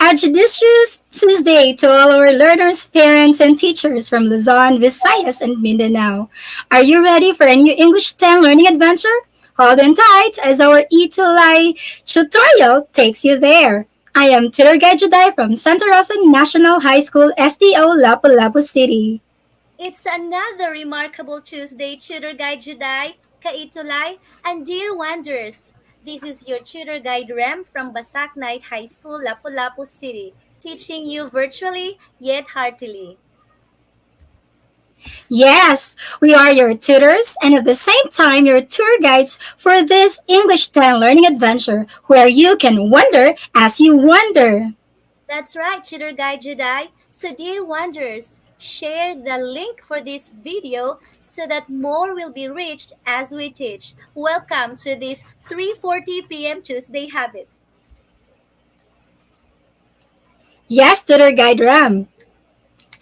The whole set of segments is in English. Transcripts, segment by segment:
A judicious Tuesday to all our learners, parents, and teachers from Luzon, Visayas, and Mindanao. Are you ready for a new English 10 learning adventure? Hold on tight as our E2LI tutorial takes you there. I am Tutor Guide Juday from Santa Rosa National High School, SDO, Lapu-Lapu City. It's another remarkable Tuesday, Tutor Guide Juday, Kaitulay, and Dear Wanderers. This is your Tutor Guide Rem from Basak Night High School, Lapu-Lapu City, teaching you virtually yet heartily. Yes, we are your tutors and at the same time your tour guides for this English 10 learning adventure where you can wonder as you wonder. That's right, Tutor Guide Juday. So, dear Wanderers, share the link for this video so that more will be reached as we teach. Welcome to this 3:40 p.m. Tuesday habit. Yes, tutor guide Ram.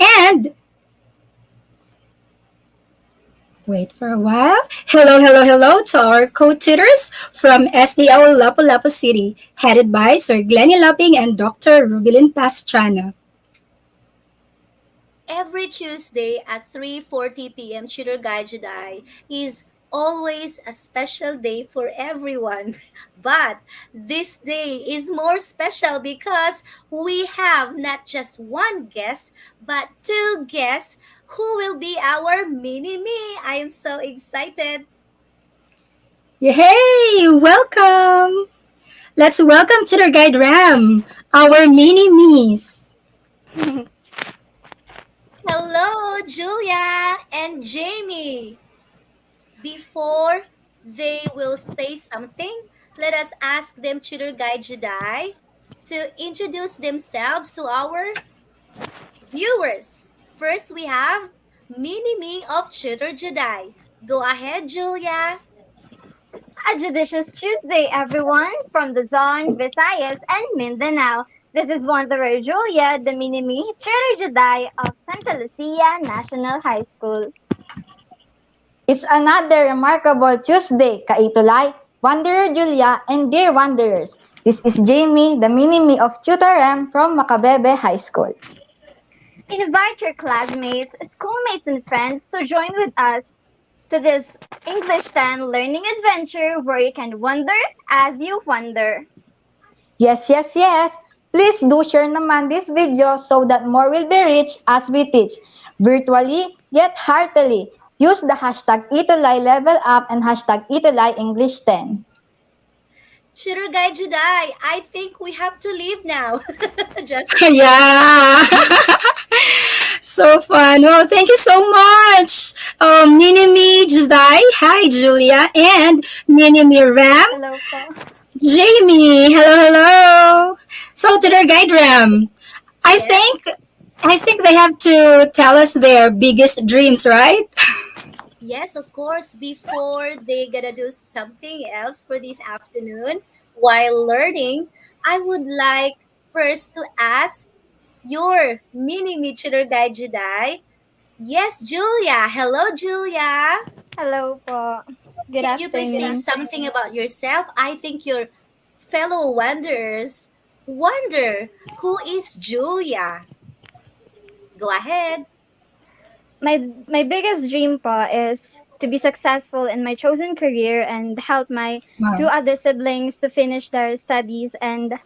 And wait for a while. Hello to our co-tutors from SDO Lapu-Lapu City, headed by Sir Glennie Laping and Dr. Rubilin Pastrana. Every Tuesday at 3:40 p.m. Tutor Guide Juday is always a special day for everyone. But this day is more special because we have not just one guest, but two guests who will be our mini me. I am so excited. Yay! Welcome! Let's welcome tutor guide Ram, our mini-me's. Hello, Julia and Jamie. Before they will say something, let us ask them, Tutor Guide Juday, to introduce themselves to our viewers. First, we have Mini Me of Tutor Juday. Go ahead, Julia. A judicious Tuesday, everyone, from the Zone, Visayas, and Mindanao. This is Wanderer Julia, the mini-me Cheddar Jedi of Santa Lucia National High School. It's another remarkable Tuesday, Kaitulay, Wanderer Julia, and dear Wanderers. This is Jamie, the mini-me of Tutor M from Macabebe High School. Invite your classmates, schoolmates, and friends to join with us to this English 10 learning adventure where you can wonder as you wonder. Yes. Please do share naman this video so that more will be reached as we teach, virtually yet heartily. Use the hashtag Itulay Level Up and hashtag Itulay English 10. Tutor Guide Juday, I think we have to leave now. Just Yeah. So fun. Oh, thank you so much. Mini-me Juday. Hi, Julia. And Mini-me Ram. Hello po. Jamie. Hello. So, tutor guide Ram, I Yes. think they have to tell us their biggest dreams, right? Yes, of course, before they gonna do something else for this afternoon while learning, I would like first to ask your mini Michiru Guide Juday. Yes, Julia. Hello, Julia. Hello po. Good Can you please say afternoon. something about yourself? I think your fellow wanderers wonder who is Julia. Go ahead. My biggest dream po is to be successful in my chosen career and help my two Wow. other siblings to finish their studies. And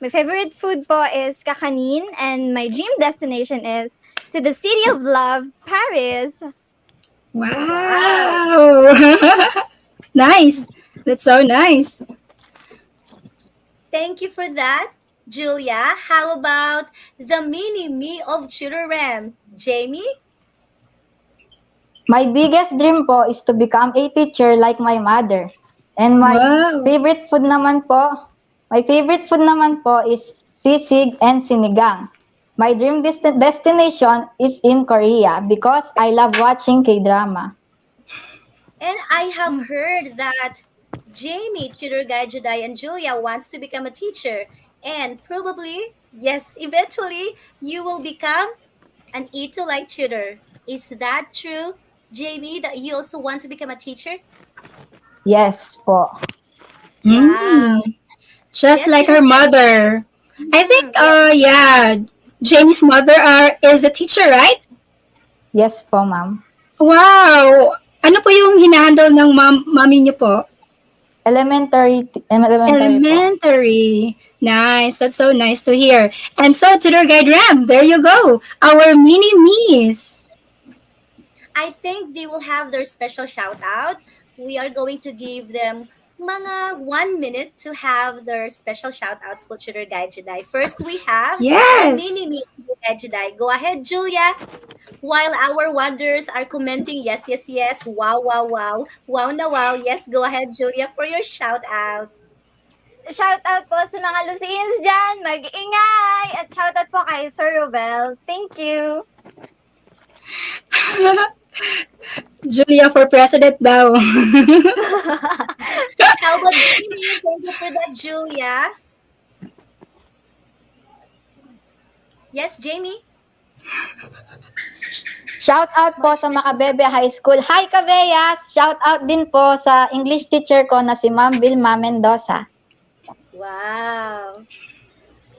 my favorite food po is kakanin, and my dream destination is to the city of love, Paris. Wow. Wow. Nice. That's so nice. Thank you for that, Julia. How about the mini me of children? Jamie? My biggest dream po is to become a teacher like my mother. And Wow. my favorite food naman po is sisig and sinigang. My dream destination is in Korea because I love watching K-drama. And I have heard that Jamie, tutor guide Juday, and Julia wants to become a teacher. And probably, yes, eventually, you will become an E2 tutor. Is that true, Jamie, that you also want to become a teacher? Yes po. Wow. Mm. Just Yes, like her tutor guide. mother. I think, Yes. yeah, Jamie's mother is a teacher, right? Yes po, ma'am. Wow! Ano po yung hinahandle ng mami niyo po? Elementary po. Elementary. Nice. That's so nice to hear. And so, Tutor Guide Ram, there you go. Our mini me's. I think they will have their special shout out. We are going to give them mga 1 minute to have their special shout outs po to their Guide Jedi. First, we have the Yes. mini me Guide Jedi. Go ahead, Julia. While our wonders are commenting, yes, yes, yes, wow, wow, wow, wow na wow. Yes, go ahead, Julia, for your shout out. Shout out po sa mga Lucians dyan, mag-ingay! At shout out po kay Sir Robel. Thank you! Julia for president daw. How about Jamie? Thank you for that, Julia. Yes, Jamie? Shout out po sa Makabebe High School. Hi, Kabeyas! Shout out din po sa English teacher ko na si Ma'am Vilma Mendoza. Wow.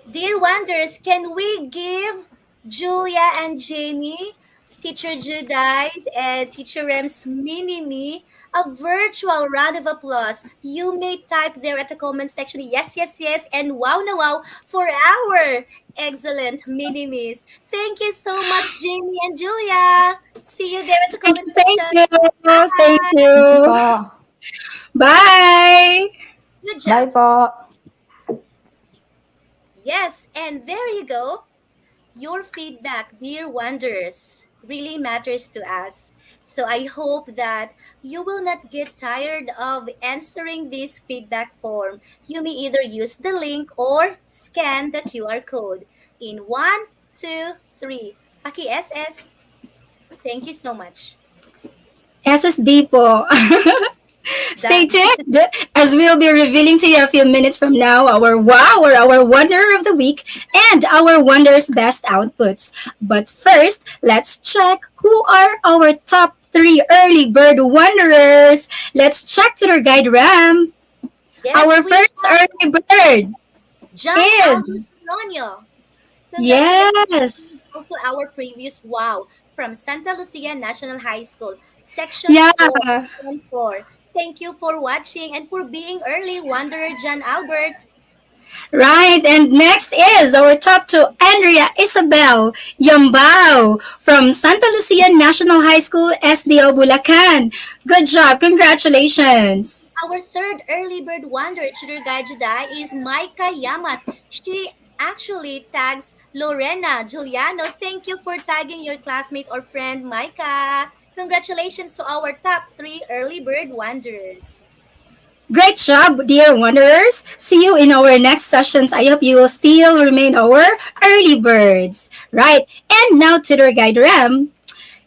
Dear Wonders, can we give Julia and Jamie, Teacher Judice, and Teacher Rem's mini-me a virtual round of applause? You may type there at the comment section, yes, yes, yes, and wow na wow for our excellent mini-me's. Thank you so much, Jamie and Julia. See you there at the comment Thank section. you. Thank you. Po. Bye. Good Bye job. po. Yes, and there you go. Your feedback, dear wonders, really matters to us. So I hope that you will not get tired of answering this feedback form. You may either use the link or scan the QR code. In one, two, three. Paki SS. Thank you so much. SSD po. Stay Done. tuned as we'll be revealing to you a few minutes from now our wow or our wonder of the week and our wonder's best outputs. But first, let's check who are our top 3 early bird wanderers. Let's check to their guide Ram. Yes, Our we first have early bird John Albert is Lonyo. Congratulations. yes. Also, our previous wow from Santa Lucia National High School, Section Yeah. 4 and 4. Thank you for watching and for being early, Wanderer John Albert. Right, and next is our top 2, Andrea Isabel Yambao from Santa Lucia National High School, SDO Bulacan. Good job, congratulations. Our third early bird wanderer, Tutor Guide Jedi, is Maika Yamat. She actually tags Lorena Giuliano. Thank you for tagging your classmate or friend, Maika. Congratulations to our top 3 early bird wanderers. Great job, dear wanderers. See you in our next sessions. I hope you will still remain our early birds. Right, and now Tutor Guide Ram.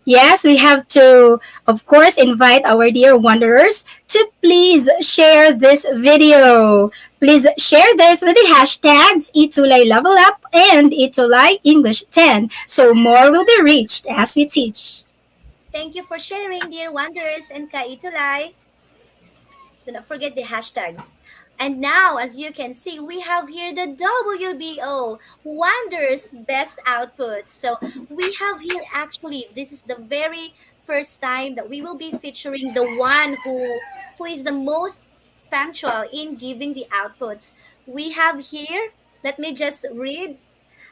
Yes, we have to, of course, invite our dear wanderers to please share this video. Please share this with the hashtags Itulay Level Up and Itulay English 10 so more will be reached as we teach. Thank you for sharing, dear wanderers and Kaitulay. Do not forget the hashtags. And now, as you can see, we have here the WBO Wonders Best Outputs. So we have here actually, this is the very first time that we will be featuring the one who is the most punctual in giving the outputs. We have here, let me just read.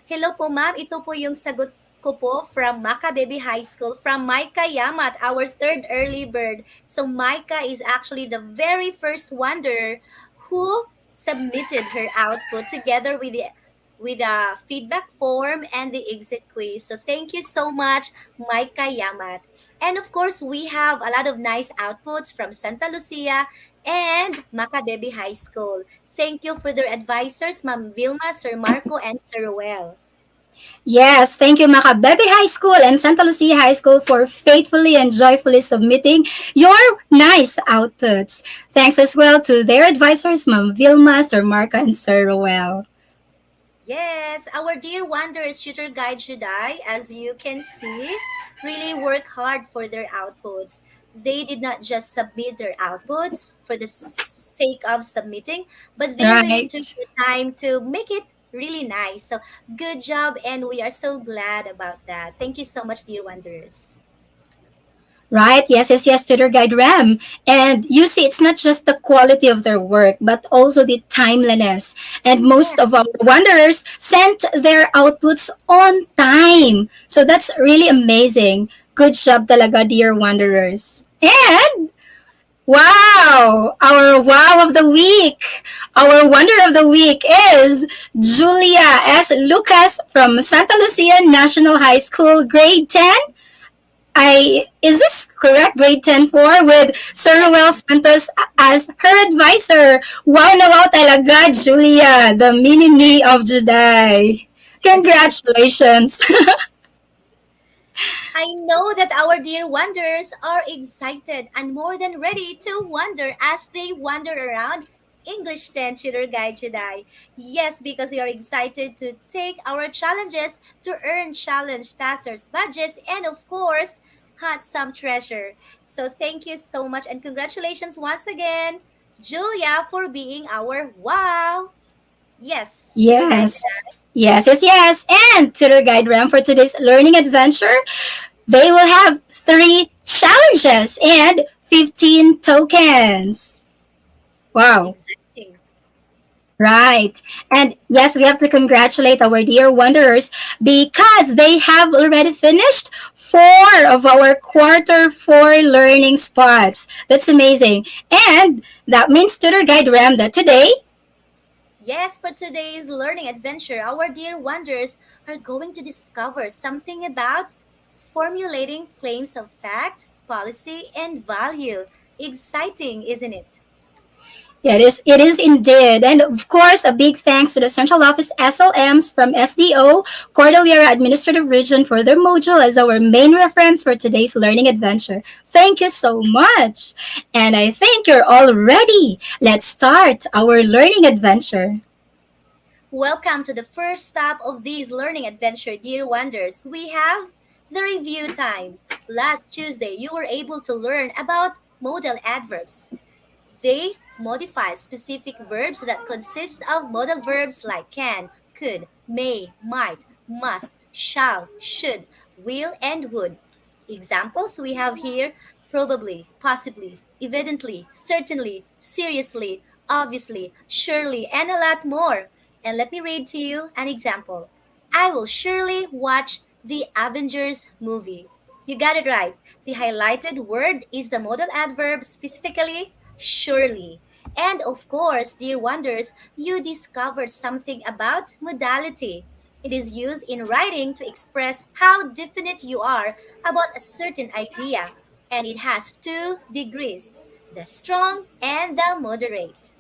Hello po ma'am, ito po yung sagot ko po from Makababy High School from Maika Yamat, our third early bird. So Maika is actually the very first wanderer who submitted her output together with a feedback form and the exit quiz. So thank you so much, Maika Yamat. And of course, we have a lot of nice outputs from Santa Lucia and Makababy High School. Thank you for their advisors, Ma'am Vilma, Sir Marco, and Sir Ruel. Yes, thank you Macabebe High School and Santa Lucia High School for faithfully and joyfully submitting your nice outputs. Thanks as well to their advisors, Ma'am Vilma, Sir Marco, and Sir Roel. Yes, our dear wanderers tutor guide Jedi, as you can see, really work hard for their outputs. They did not just submit their outputs for the sake of submitting, but they really took Right. the time to make it Really nice. So good job, and we are so glad about that. Thank you so much, dear Wanderers. Right? Yes, yes, yes, Tutor Guide Ram. And you see, it's not just the quality of their work, but also the timeliness. And Yeah. most of our wanderers sent their outputs on time. So that's really amazing. Good job talaga, dear wanderers. And wow! Our wow of the week! Our wonder of the week is Julia S. Lucas from Santa Lucia National High School, grade 10. Is this correct? Grade 10 4 with Sir Yes. Noel Santos as her advisor. Wow na wow talaga, Julia, the mini-me of Juday. Congratulations. I know that our dear wanderers are excited and more than ready to wander as they wander around English 10 Tutor Guide today. Yes, because they are excited to take our challenges to earn challenge passers badges and of course, hunt some treasure. So thank you so much and congratulations once again, Julia, for being our wow. Yes, Tutor Guide Yes. Yes, yes, yes. And Tutor Guide Ram for today's learning adventure, they will have 3 challenges and 15 tokens. Wow. Exciting. Right. And yes, we have to congratulate our dear wanderers because they have already finished 4 of our quarter 4 learning spots. That's amazing. And that means, Tutor Guide Ram, that today, Yes, for today's learning adventure, our dear wanderers are going to discover something about formulating claims of fact, policy, and value. Exciting, isn't it? yeah, it is indeed. And of course, a big thanks to the Central Office SLMs from SDO, Cordillera Administrative Region for their module as our main reference for today's learning adventure. Thank you so much. And I think you're all ready. Let's start our learning adventure. Welcome to the first stop of this learning adventure, dear wanderers. We have the review time. Last Tuesday, you were able to learn about modal adverbs. They modify specific verbs that consist of modal verbs like can, could, may, might, must, shall, should, will, and would. Examples we have here: probably, possibly, evidently, certainly, seriously, obviously, surely, and a lot more. And let me read to you an example. I will surely watch the Avengers movie. You got it right. The highlighted word is the modal adverb, specifically surely. And of course, dear wonders, you discovered something about modality. It is used in writing to express how definite you are about a certain idea, and it has 2 degrees: the strong and the moderate.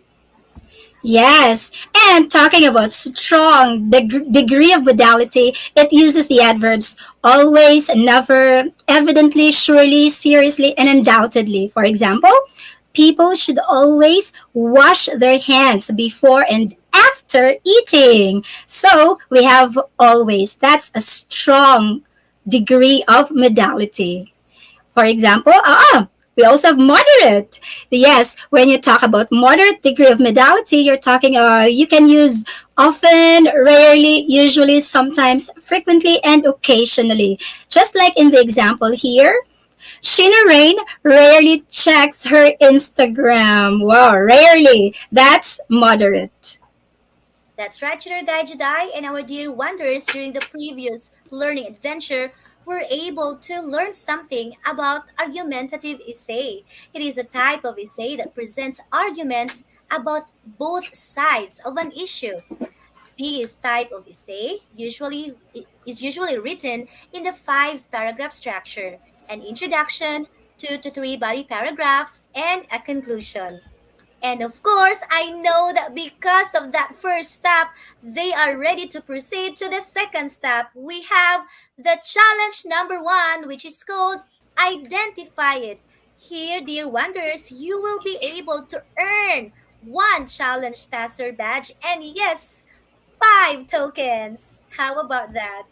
Yes, and talking about strong degree of modality, it uses the adverbs always, never, evidently, surely, seriously, and undoubtedly. For example, people should always wash their hands before and after eating. So we have always. That's a strong degree of modality. For example, we also have moderate. Yes, when you talk about moderate degree of modality, you're talking, you can use often, rarely, usually, sometimes, frequently, and occasionally. Just like in the example here, Sheena Rain rarely checks her Instagram. Wow, rarely. That's moderate. That's right, Tutor Guy Jedi and our dear wanderers during the previous learning adventure were able to learn something about argumentative essay. It is a type of essay that presents arguments about both sides of an issue. This type of essay is usually written in the 5 paragraph structure: an introduction, 2 to 3 body paragraph, and a conclusion. And of course, I know that because of that first step, they are ready to proceed to the second step. We have the challenge number 1, which is called Identify It. Here, dear wanderers, you will be able to earn 1 challenge passer badge and yes, 5 tokens. How about that?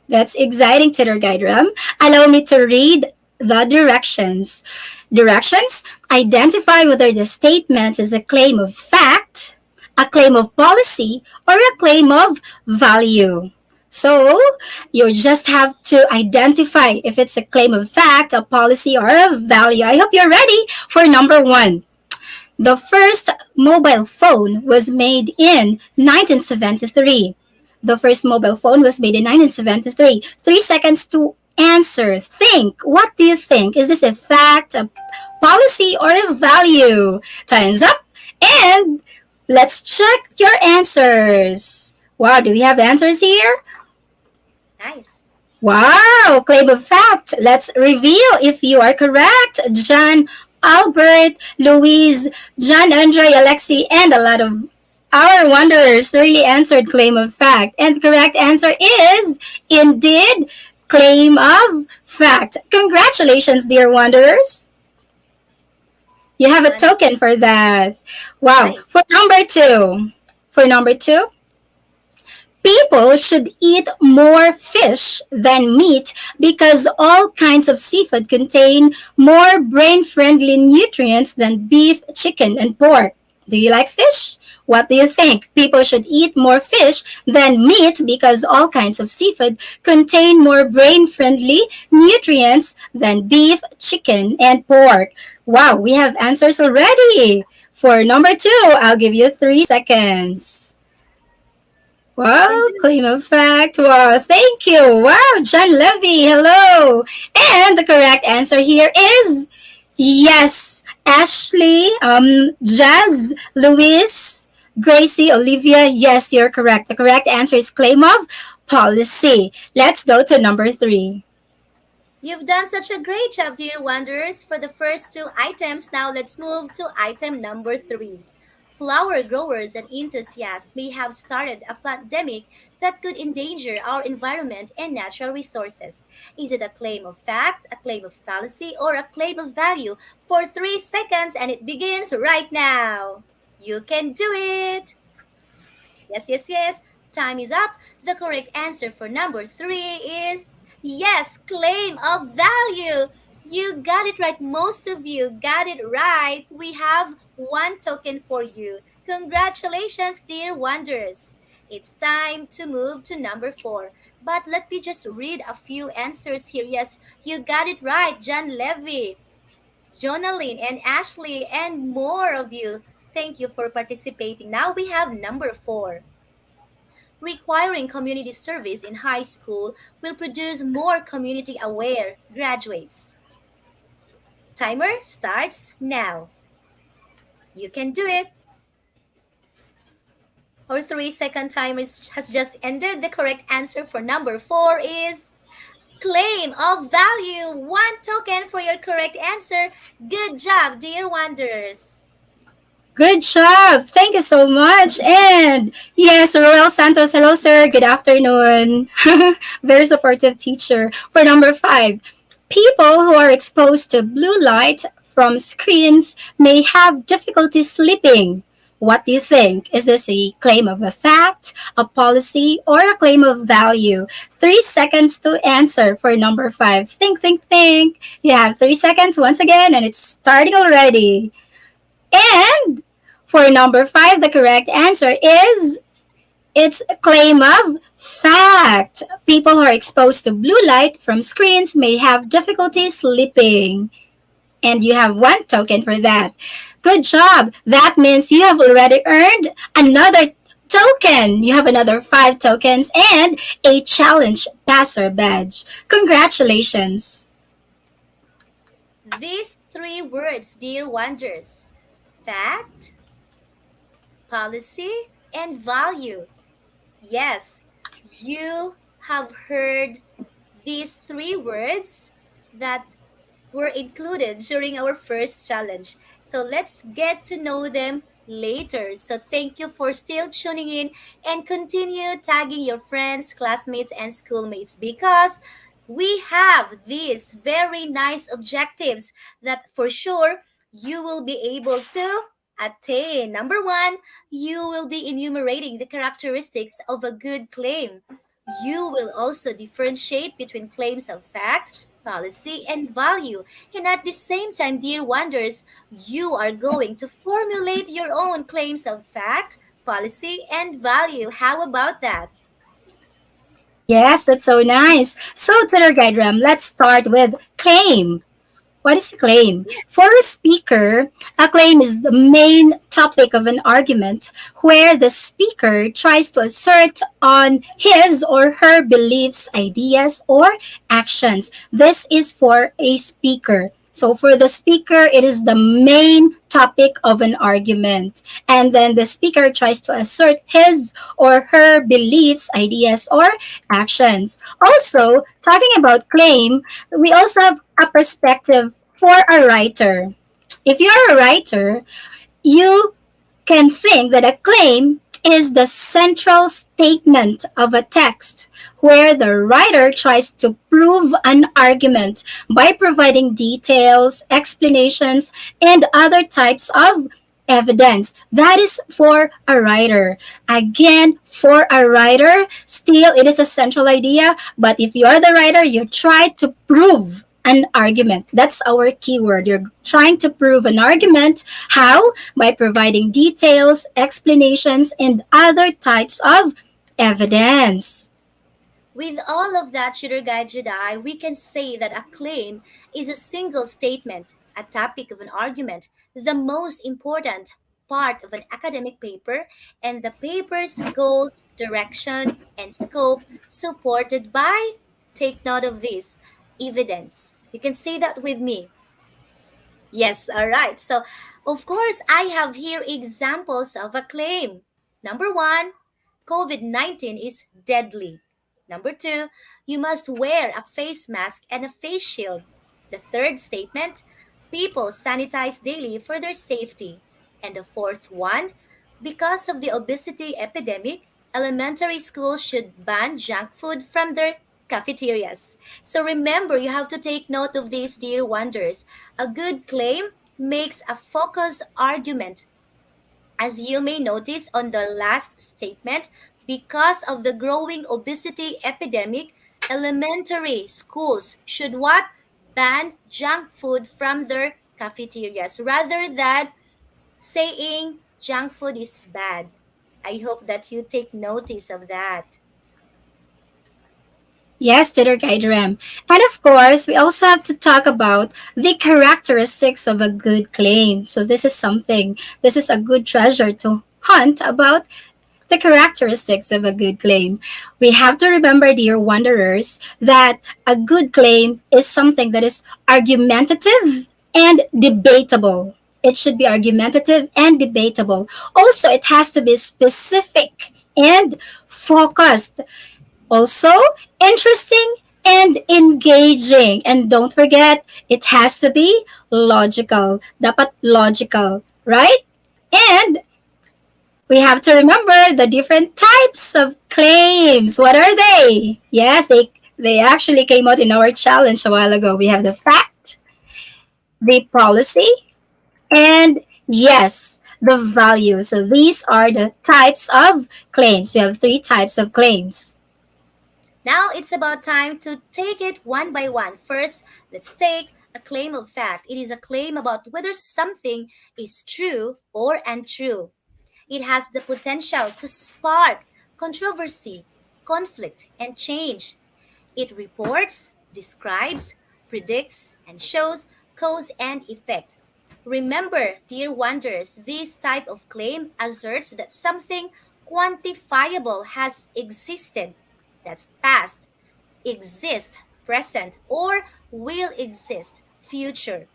That's exciting, Tutor Guide Ram. Allow me to read the directions. Directions: identify whether the statement is a claim of fact, a claim of policy, or a claim of value. So, you just have to identify if it's a claim of fact, a policy, or a value. I hope you're ready for number one. The first mobile phone was made in 1973. The first mobile phone was made in 1973. 3 seconds to answer. Think. What do you think? Is this a fact, a policy, or a value? Time's up. And let's check your answers. Wow, do we have answers here? Nice. Wow, claim of fact. Let's reveal if you are correct. John, Albert, Louise, John, Andre, Alexi, and a lot of our wanderers really answered claim of fact. And the correct answer is indeed claim of fact. Congratulations, dear wanderers. You have a Nice. token for that. Wow. Nice. For number two, people should eat more fish than meat because all kinds of seafood contain more brain friendly nutrients than beef, chicken, and pork. Do you like fish? What do you think? People should eat more fish than meat because all kinds of seafood contain more brain friendly nutrients than beef, chicken, and pork. Wow, we have answers already. For number two, I'll give you 3 seconds. You can Wow, do it. claim of fact. Wow, thank you. Wow, John Levy, hello. And the correct answer here is yes. Ashley, Jazz, Louis, Gracie, Olivia, yes, you're correct. The correct answer is claim of policy. Let's go to number three. You've done such a great job, dear wanderers, for the first two items. Now let's move to item number three. Flower growers and enthusiasts may have started a pandemic that could endanger our environment and natural resources. Is it a claim of fact, a claim of policy, or a claim of value? For 3 seconds, and it begins right now. You can do it! Yes, yes, yes. Time is up. The correct answer for number three is yes, claim of value. You got it right. Most of you got it right. We have one token for you. Congratulations, dear wanderers. It's time to move to number four. But let me just read a few answers here. Yes, you got it right, John Levy, Jonaline, and Ashley, and more of you. Thank you for participating. Now we have number four. Requiring community service in high school will produce more community aware graduates. Timer starts now. You can do it. Our 3 second timer has just ended. The correct answer for number four is claim of value. One token for your correct answer. Good job, dear wanderers. Good job. Thank you so much. And yes, Roel Santos. Hello, sir. Good afternoon. Very supportive teacher. For number five, people who are exposed to blue light from screens may have difficulty sleeping. What do you think? Is this a claim of a fact, a policy, or a claim of value? 3 seconds to answer for number five. Think, think, think. You have 3 seconds once again, and it's starting already. And for number five, the correct answer is it's a claim of fact. People who are exposed to blue light from screens may have difficulty sleeping. And you have one token for that. Good job. That means you have already earned another token. You have another 5 tokens and a challenge passer badge. Congratulations. These three words, dear wanderers: fact, policy, and value. Yes, you have heard these three words that were included during our first challenge. So let's get to know them later. So thank you for still tuning in and continue tagging your friends, classmates, and schoolmates because we have these very nice objectives that for sure you will be able to attain. Number one, you will be enumerating the characteristics of a good claim. You will also differentiate between claims of fact, policy, and value. And at the same time, dear wanderers, you are going to formulate your own claims of fact, policy, and value. How about that? Yes, that's so nice. So, Tutor Guide Ram, let's start with claim. What is a claim? For a speaker, a claim is the main topic of an argument where the speaker tries to assert on his or her beliefs, ideas, or actions. This is for a speaker. So for the speaker, it is the main topic of an argument. And then the speaker tries to assert his or her beliefs, ideas, or actions. Also, talking about claim, we also have a perspective for a writer. If you're a writer, you can think that a claim is the central statement of a text where the writer tries to prove an argument by providing details, explanations, and other types of evidence. That is for a writer. Again, for a writer, still it is a central idea, but if you're the writer, you try to prove an argument. That's our keyword. You're trying to prove an argument. How? By providing details, explanations, and other types of evidence. With all of that, Shooter Guide Jedi, we can say that a claim is a single statement, a topic of an argument, the most important part of an academic paper, and the paper's goals, direction, and scope supported by, take note of this, evidence. You can say that with me. Yes, all right. So, of course, I have here examples of a claim. Number one, COVID 19 is deadly. Number two, you must wear a face mask and a face shield. The third statement, people sanitize daily for their safety. And the fourth one, because of the obesity epidemic, elementary schools should ban junk food from their cafeterias. So remember, you have to take note of these, dear wonders. A good claim makes a focused argument. As you may notice on the last statement, because of the growing obesity epidemic, elementary schools should what? Ban junk food from their cafeterias rather than saying junk food is bad. I hope that you take notice of that. Yes, Tutor Guide Ram. And of course, we also have to talk about the characteristics of a good claim. So this is a good treasure to hunt about the characteristics of a good claim. We have to remember, dear wanderers, that a good claim is something that is argumentative and debatable. It should be argumentative and debatable. Also, it has to be specific and focused. Also, interesting and engaging. And don't forget, it has to be logical. Dapat logical, right? And we have to remember the different types of claims. What are they? Yes, they actually came out in our challenge a while ago. We have the fact, the policy, and yes, the value. So these are the types of claims. We have three types of claims. Now it's about time to take it one by one. First, let's take a claim of fact. It is a claim about whether something is true or untrue. It has the potential to spark controversy, conflict, and change. It reports, describes, predicts, and shows cause and effect. Remember, dear wonders, this type of claim asserts that something quantifiable has existed, that's past, exist, present, or will exist, future.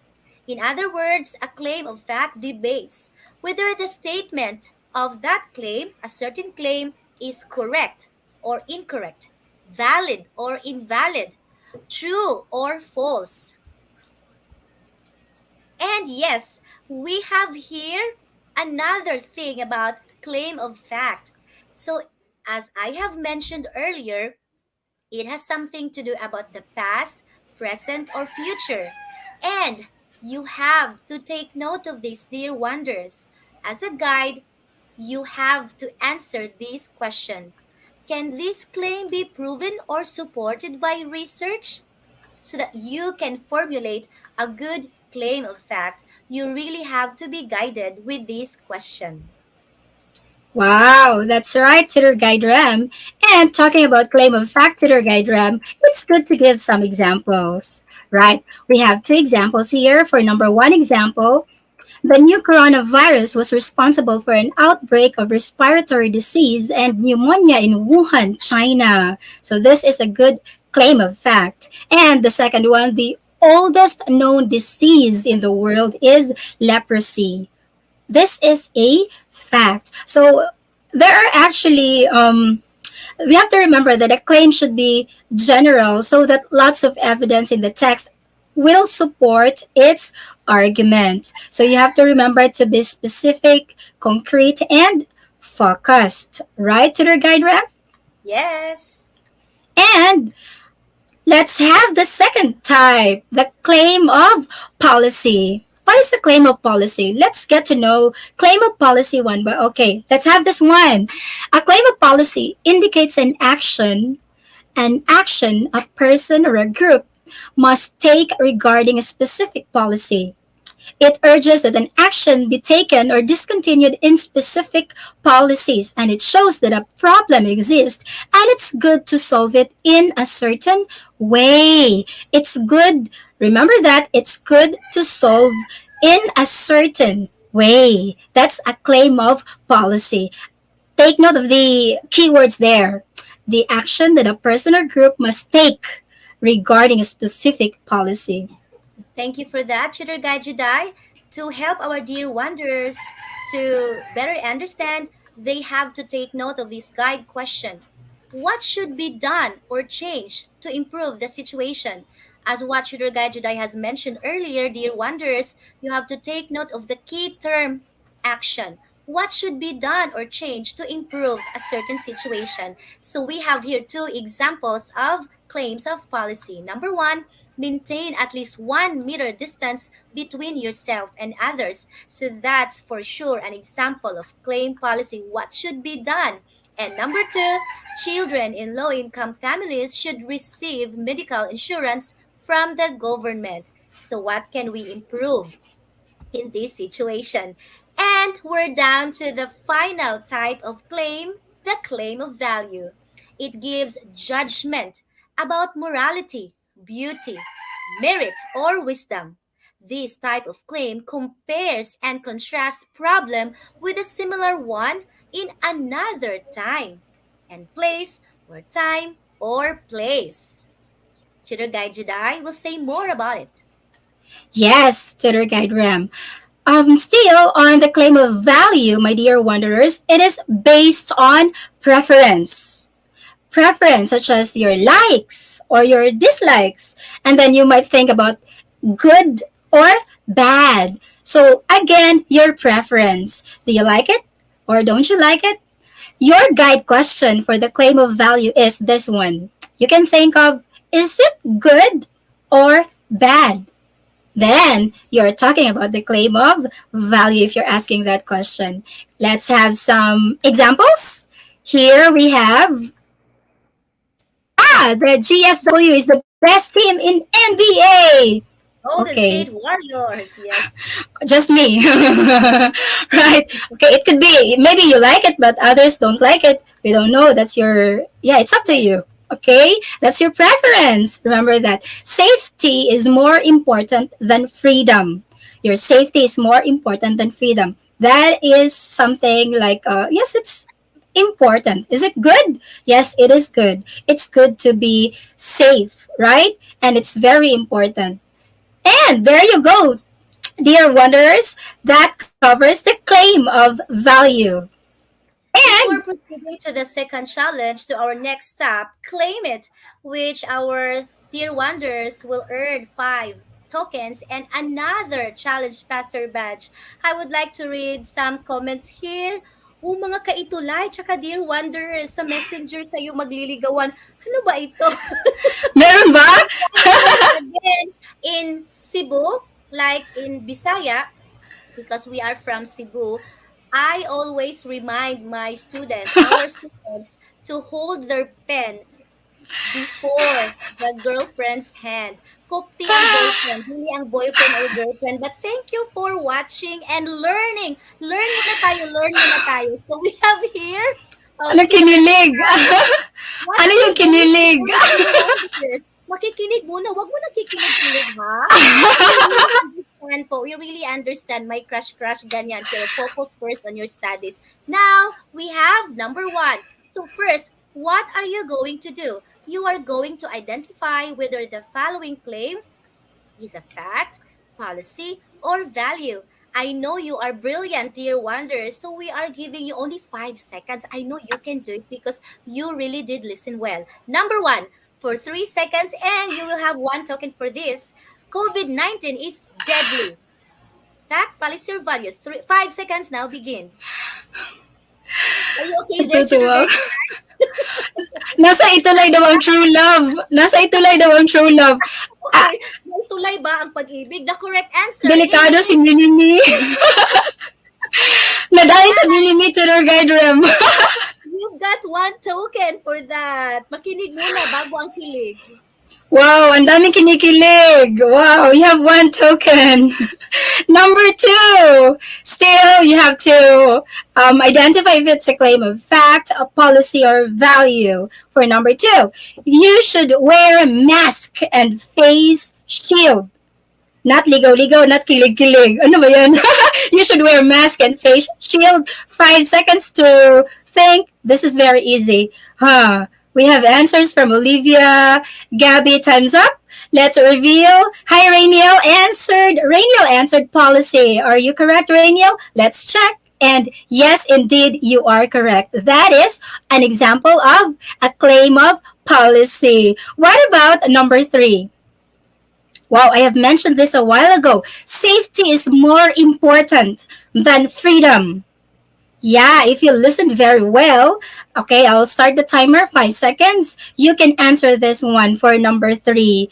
In other words, a claim of fact debates whether the statement of that claim, a certain claim, is correct or incorrect, valid or invalid, true or false. And yes, we have here another thing about claim of fact. So, as I have mentioned earlier, it has something to do about the past, present, or future. And you have to take note of this, dear wonders. As a guide, you have to answer this question. Can this claim be proven or supported by research? So that you can formulate a good claim of fact, you really have to be guided with this question. Wow, that's right, Tutor Guide Ram. And talking about claim of fact, Tutor Guide Ram, it's good to give some examples. Right, we have two examples here. For number one example, the new coronavirus was responsible for an outbreak of respiratory disease and pneumonia in Wuhan, China. So, this is a good claim of fact. And the second one, the oldest known disease in the world is leprosy. This is a fact. So, there are actually we have to remember that a claim should be general so that lots of evidence in the text will support its argument. So you have to remember to be specific, concrete, and focused. Right, Tutor Guide Ram? Yes. And let's have the second type, the claim of policy. What is the claim of policy? Let's get to know claim of policy one. But okay, let's have this one. A claim of policy indicates an action a person or a group must take regarding a specific policy. It urges that an action be taken or discontinued in specific policies, and it shows that a problem exists and it's good to solve it in a certain way. It's good, remember that it's good to solve in a certain way. That's a claim of policy. Take note of the keywords there. The action that a person or group must take regarding a specific policy. Thank you for that, Tutor Guide Jedi. To help our dear wanderers to better understand, they have to take note of this guide question. What should be done or changed to improve the situation? As what Tutor Guide Jedi has mentioned earlier, dear wanderers, you have to take note of the key term action. What should be done or changed to improve a certain situation? So we have here two examples of claims of policy. Number one, maintain at least 1 meter distance between yourself and others. So that's for sure an example of claim policy, what should be done. And number two, children in low income families should receive medical insurance from the government. So, what can we improve in this situation? And we're down to the final type of claim, the claim of value. It gives judgment about morality, beauty, merit, or wisdom. This type of claim compares and contrasts problem with a similar one in another time and place or time or place. Tutor Guide Jedi will say more about it. Yes, Tutor Guide Ram. Still, on the claim of value, my dear wanderers, it is based on preference. Preference, such as your likes or your dislikes. And then you might think about good or bad. So, again, your preference. Do you like it or don't you like it? Your guide question for the claim of value is this one. You can think of, is it good or bad? Then you're talking about the claim of value if you're asking that question. Let's have some examples. Here we have, the GSW is the best team in NBA. Golden Okay, State Warriors, yes. just me. Right? Okay, it could be maybe you like it, but others don't like it. We don't know. That's your, yeah, it's up to you. Okay, that's your preference. Remember that safety is more important than freedom. Your safety is more important than freedom. That is something like, yes, it's important. Is it good? Yes, it is good. It's good to be safe, right? And it's very important. And there you go, dear wanderers, that covers the claim of value. Before And proceeding to the second challenge, to our next stop, Claim It, which our dear wanderers will earn 5 tokens and another challenge passer badge. I would like to read some comments here. Mga kaitulay, tsaka dear wanderers, sa messenger kayo magliligawan. Ano ba ito? meron ba? Yes, again, in Cebu, like in Bisaya, because we are from Cebu, I always remind my students, our students, to hold their pen before the girlfriend's hand. Kupti ang boyfriend, hindi ang boyfriend or girlfriend. But thank you for watching and learning. Learn muna tayo. So we have here, Ano okay, kinilig? what Ano are yung you going to kinilig? do, dear wonders? Makikinig muna. Wag mo nakikinig-kinig, ha? We really understand po. We really understand my crush ganyan. Pero focus first on your studies. Now, we have number one. So first, what are you going to do? You are going to identify whether the following claim is a fact, policy, or value. I know you are brilliant, dear Wanderers, so we are giving you only 5 seconds. I know you can do it because you really did listen well. Number one, for 3 seconds, and you will have one token for this. COVID 19 is deadly. Fact, policy, or value. 5 seconds now begin. Are you okay there, Children Natutuwa. Guide? Nasa itulay daw ang true love. Nasa itulay daw ang true love. Ah, Okay, may tulay ba ang pag-ibig? The correct answer delikado is si Minimi. Nadali sa Minimi Tour Guide Rem. you've got one token for that. Makinig muna bago ang kilig. Wow, ang daming kinikilig. Wow, you have one token. Number two, still you have to identify if it's a claim of fact, a policy, or value. For number two, you should wear mask and face shield. Not ligaw-ligaw, not kilig-kilig. Ano ba yan? You should wear mask and face shield. 5 seconds to think. This is very easy. Huh. We have answers from Olivia. Gabby, time's up. Let's reveal. Hi, Rainiel answered. Rainiel answered policy. Are you correct, Rainiel? Let's check. And yes, indeed, you are correct. That is an example of a claim of policy. What about number three? Wow, I have mentioned this a while ago. Safety is more important than freedom. Yeah, if you listen very well, okay, I'll start the timer, 5 seconds. You can answer this one for number three.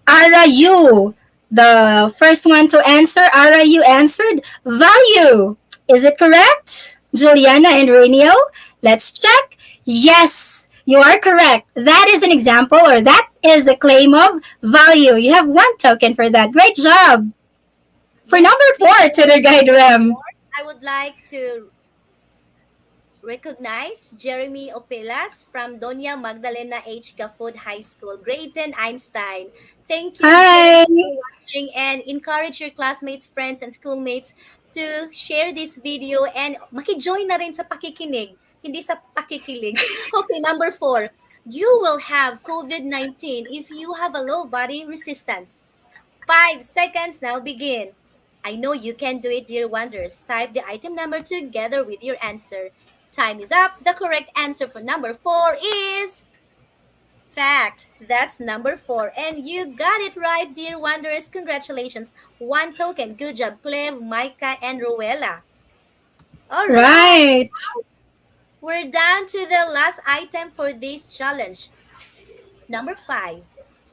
Ara, you, the first one to answer. Ara, you answered value. Is it correct? Juliana and Rainiel, let's check. Yes, you are correct. That is an example, or that is a claim of value. You have one token for that. Great job. For Yes, number four, to the guide Rem. I would like to recognize Jeremy Opelas from Doña Magdalena H. Gafud High School, grade 10 Einstein. Thank you, Hi. Jeremy, for watching, and encourage your classmates, friends, and schoolmates to share this video and makijoin na rin sa pakikinig, hindi sa pakikilig. Okay, number four. You will have COVID-19 if you have a low body resistance. 5 seconds now begin. I know you can do it, dear wonders. Type the item number together with your answer. Time is up. The correct answer for number four is fact. That's number four. And you got it right, dear wanderers. Congratulations. One token. Good job, Cleve, Micah, and Ruela. All right. Right. We're down to the last item for this challenge. Number five.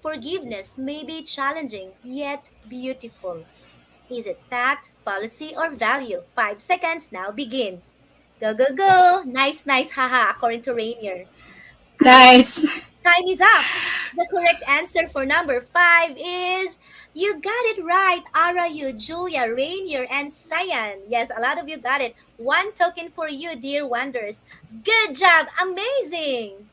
Forgiveness may be challenging yet beautiful. Is it fact, policy, or value? 5 seconds now begin. Go, go, go. Nice, haha, according to Rainier. Nice. Time is up. The correct answer for number five is you got it right. Arayu, Julia, Rainier, and Cyan. Yes, a lot of you got it. One token for you, dear wonders. Good job. Amazing.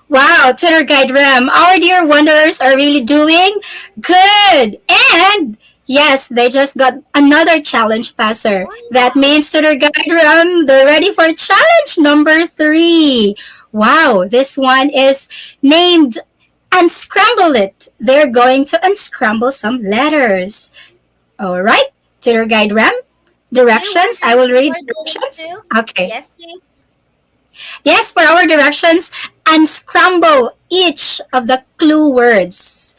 Wow, Tour Guide Rem, our dear wanderers are really doing good. And yes, they just got another challenge passer. That means Tour Guide Rem, they're ready for challenge number three. Wow, this one is named Unscramble It. They're going to unscramble some letters. All right, Tour Guide Rem, Dear directions. I wonders, will you read are going directions. to. Okay. Yes, please. Yes, for our directions, unscramble each of the clue words.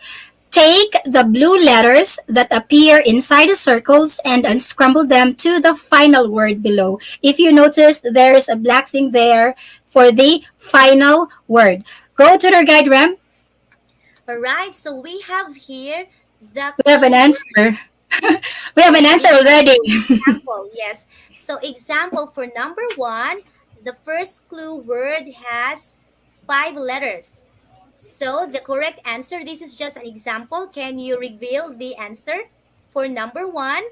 Take the blue letters that appear inside the circles and unscramble them to the final word below. If you notice, there's a black thing there for the final word. Go to the guide, Rem. All right, so we have here the We have an clue answer. We have an Yes, answer already. example. Yes. So example for number one, the first clue word has 5 letters. So the correct answer, this is just an example. Can you reveal the answer for number 1?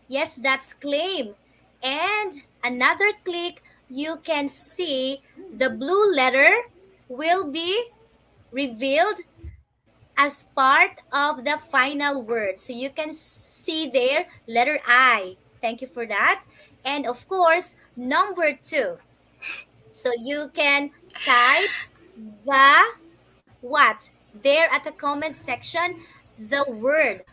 Yes, that's claim. And another click, you can see the blue letter will be revealed as part of the final word. So you can see there letter I. Thank you for that. And of course, number 2. So you can type the what? There at the comment section, the word.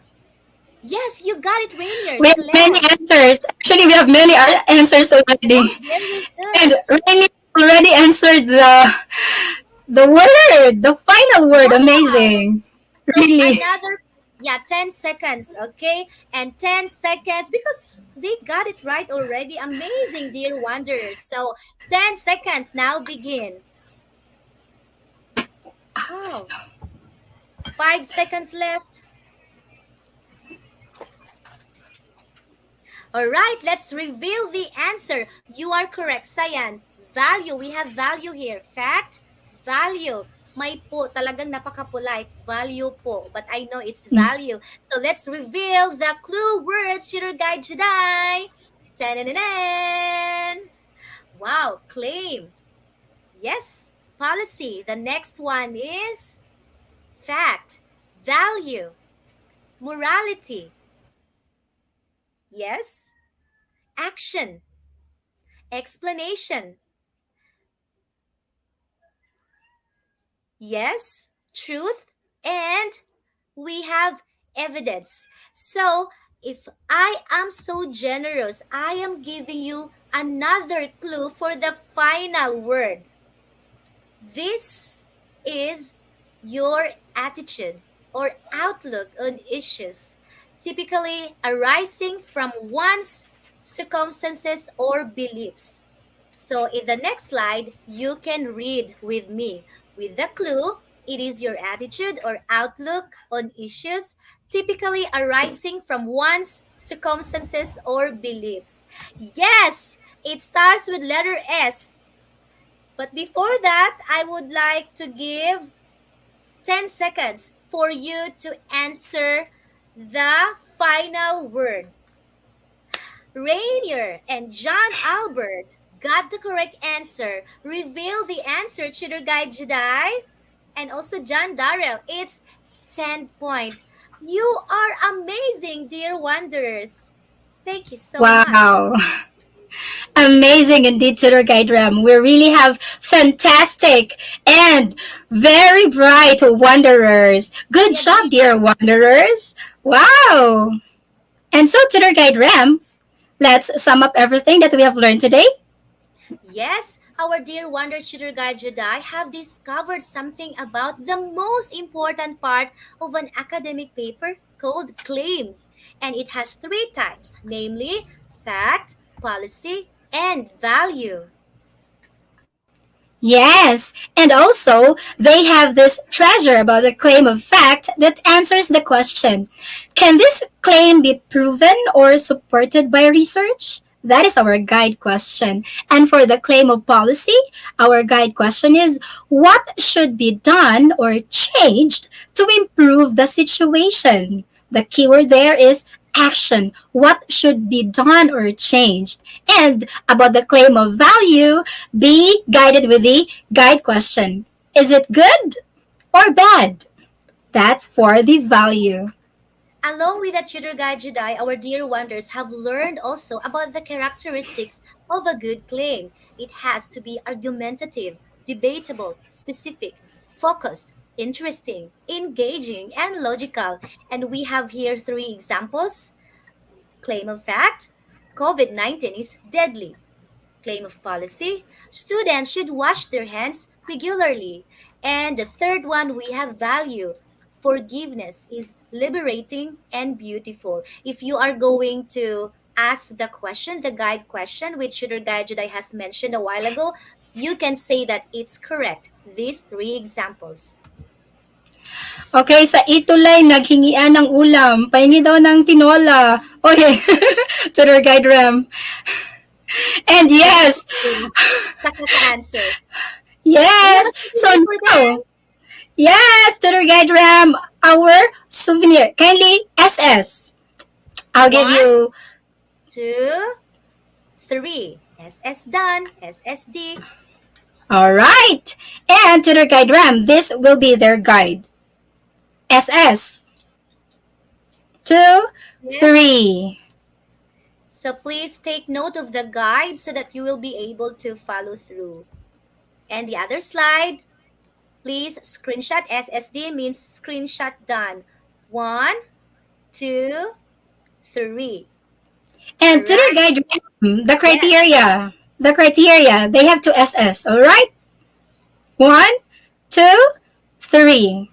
Yes, you got it, Rainier. We have many Claire. answers. Actually, we have many answers Oh, already. very And good. Rainy already answered the word, the final word. Wow. Amazing. So Really. another, yeah, 10 seconds, okay? And 10 seconds because they got it right already. Amazing, dear wanderers. So 10 seconds now begin. Wow. 5 seconds left. All right, let's reveal the answer. You are correct, Sayan. Value, we have value here. Fact, value. May po, talagang napaka-polite. Value po. But I know it's Mm. value. So let's reveal the clue words, Shooter Guide Jedi. Ta-da-da-dan! Wow, claim. Yes, policy. The next one is fact, value, morality. Yes, action, explanation. Yes, truth, and we have evidence. So, if I am so generous, I am giving you another clue for the final word. This is your attitude or outlook on issues, typically arising from one's circumstances or beliefs. So in the next slide, you can read with me. With the clue, it is your attitude or outlook on issues, typically arising from one's circumstances or beliefs. Yes, it starts with letter S. But before that, I would like to give 10 seconds for you to answer the final word. Rainier and John Albert got the correct answer. Reveal the answer, Tutor Guide Jedi. And also John Darrell. It's standpoint. You are amazing, dear wanderers. Thank you so much. Wow. Amazing indeed, Tutor Guide Ram. We really have fantastic and very bright wanderers. Good I job, agree. dear wanderers. Wow. And so, Tutor Guide Ram, let's sum up everything that we have learned today. Yes, our dear Wonder Shooter Guide Jedi have discovered something about the most important part of an academic paper called claim. And it has 3 types, namely fact, policy, and value. Yes, and also they have this treasure about a claim of fact that answers the question, can this claim be proven or supported by research? That is our guide question. And for the claim of policy, our guide question is, what should be done or changed to improve the situation? The keyword there is action. What should be done or changed? And about the claim of value, be guided with the guide question. Is it good or bad? That's for the value. Along with the Tutor Guide Jedi, our dear wonders have learned also about the characteristics of a good claim. It has to be argumentative, debatable, specific, focused, interesting, engaging, and logical. And we have here 3 examples. Claim of fact, COVID-19 is deadly. Claim of policy, students should wash their hands regularly. And the third one, we have value. Forgiveness is liberating and beautiful. If you are going to ask the question, the guide question, which Shooter Guide Jedi has mentioned a while ago, you can say that it's correct. These 3 examples. Okay, sa itulay, naghingian ng ulam. Pahingi daw ng tinola. Okay, tour guide Ram. And yes, Amazing. Sakata answer. We have yes. a So Q&A for Wow! Yes, tour guide Ram, our souvenir. Kindly SS. I'll give One, you. two, three. SS done. SSD. All right. And tour guide Ram, this will be their guide. SS. Two, Yes. three. So please take note of the guide so that you will be able to follow through. And the other slide, please screenshot. SSD means screenshot done. One, two, three. All And tour right. guide Ram, the Yes. criteria. The criteria. They have to SS. All right. One, two, three.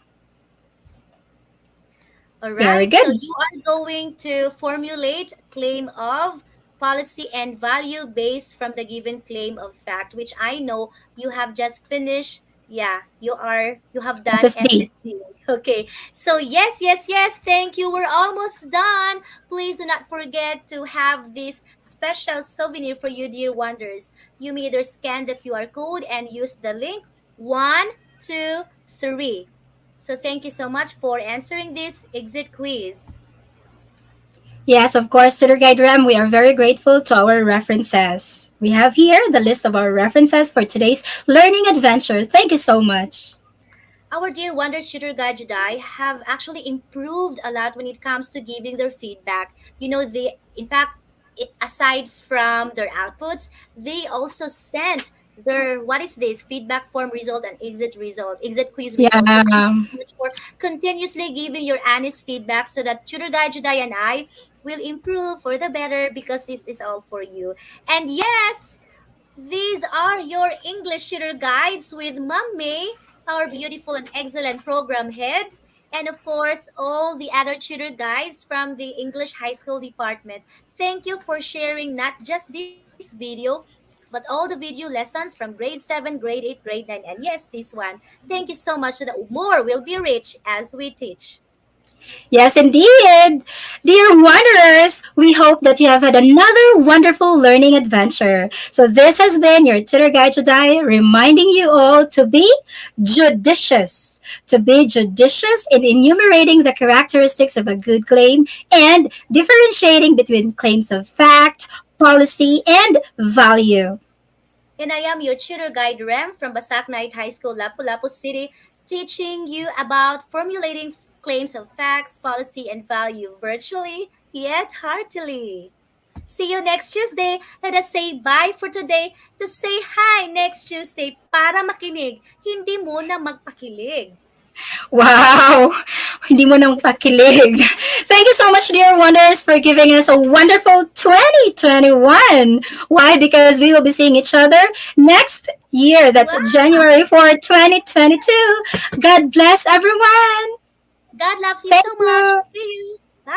All Very right, so good. you are going to formulate claim of policy and value based from the given claim of fact, which I know you have just finished. Yeah, you have done SSD. SSD. Okay. So yes, yes, yes, thank you. We're almost done. Please do not forget to have this special souvenir for you, dear wonders. You may either scan the QR code and use the link. One, two, three. So thank you so much for answering this exit quiz. Yes, of course, Tutor Guide Ram, we are very grateful to our references. We have here the list of our references for today's learning adventure. Thank you so much. Our dear Wonder Shooter Guide Jedi have actually improved a lot when it comes to giving their feedback. You know, they, in fact, aside from their outputs, they also sent their, what is this, feedback form result and exit quiz result. So thank you Yeah. so much for continuously giving your honest feedback so that Shooter Guide Jedi and I will improve for the better because this is all for you. And yes, these are your English tutor guides with Mom May, our beautiful and excellent program head, and of course, all the other tutor guides from the English High School Department. Thank you for sharing not just this video, but all the video lessons from grade 7, grade 8, grade 9, and yes, this one. Thank you so much so that more will be rich as we teach. Yes, indeed. Dear wanderers, we hope that you have had another wonderful learning adventure. So, this has been your tutor guide today, reminding you all to be judicious. To be judicious in enumerating the characteristics of a good claim and differentiating between claims of fact, policy, and value. And I am your tutor guide Rem from Basak Night High School, Lapu-Lapu City, teaching you about formulating claims of facts, policy, and value virtually yet heartily. See you next Tuesday. Let us say bye for today to say hi next Tuesday para makinig, hindi muna magpakilig. Wow! Hindi mo nang pakilig. Thank you so much, dear Wonders, for giving us a wonderful 2021. Why? Because we will be seeing each other next year. That's Wow! January 4, 2022. God bless everyone. God loves you Thank so much. you. See you.